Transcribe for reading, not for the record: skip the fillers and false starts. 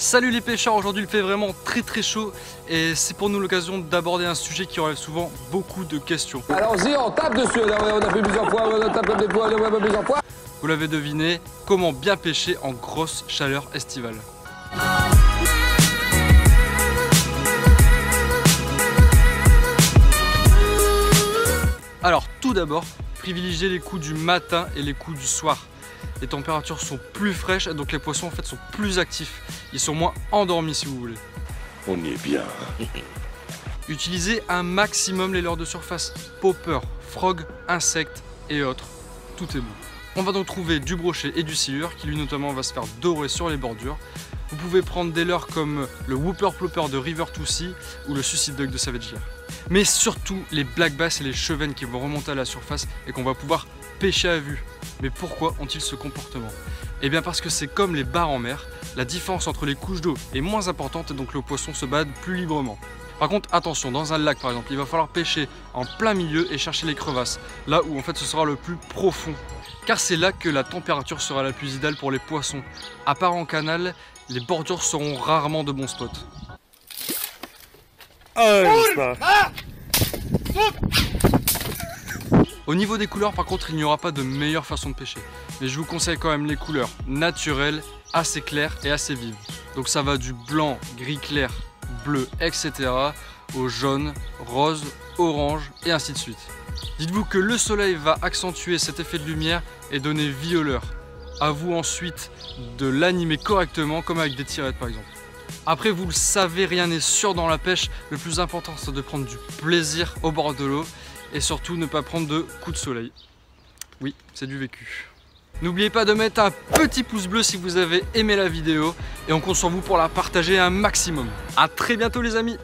Salut les pêcheurs, aujourd'hui il fait vraiment très chaud et c'est pour nous l'occasion d'aborder un sujet qui relève souvent beaucoup de questions. Allons-y, on tape dessus, on a fait plusieurs fois, on tape des fois, on a fait plusieurs fois. Vous l'avez deviné, comment bien pêcher en grosse chaleur estivale. Alors tout d'abord, privilégiez les coups du matin et les coups du soir. Les températures sont plus fraîches, donc les poissons en fait sont plus actifs. Ils sont moins endormis si vous voulez. On y est bien. Utilisez un maximum les leurres de surface. Popper, frog, insectes et autres. Tout est bon. On va donc trouver du brochet et du silure qui lui notamment va se faire dorer sur les bordures. Vous pouvez prendre des leurres comme le Whooper Plopper de River to Sea ou le Suicide Duck de Savage Gear. Mais surtout les black bass et les chevennes qui vont remonter à la surface et qu'on va pouvoir pêcher à vue. Mais pourquoi ont-ils ce comportement? Eh bien parce que c'est comme les bars en mer, la différence entre les couches d'eau est moins importante et donc le poisson se bade plus librement. Par contre attention, dans un lac par exemple, il va falloir pêcher en plein milieu et chercher les crevasses, là où en fait ce sera le plus profond. Car c'est là que la température sera la plus idéale pour les poissons. À part en canal, les bordures seront rarement de bons spots. Au niveau des couleurs par contre il n'y aura pas de meilleure façon de pêcher. Mais je vous conseille quand même les couleurs naturelles, assez claires et assez vives. Donc ça va du blanc, gris clair, bleu, etc. au jaune, rose, orange et ainsi de suite. Dites-vous que le soleil va accentuer cet effet de lumière et donner vie au leurre. À vous ensuite de l'animer correctement comme avec des tirettes par exemple. Après vous le savez, rien n'est sûr dans la pêche. Le plus important c'est de prendre du plaisir au bord de l'eau. Et surtout ne pas prendre de coups de soleil. Oui, c'est du vécu. N'oubliez pas de mettre un petit pouce bleu si vous avez aimé la vidéo. Et on compte sur vous pour la partager un maximum. A très bientôt les amis.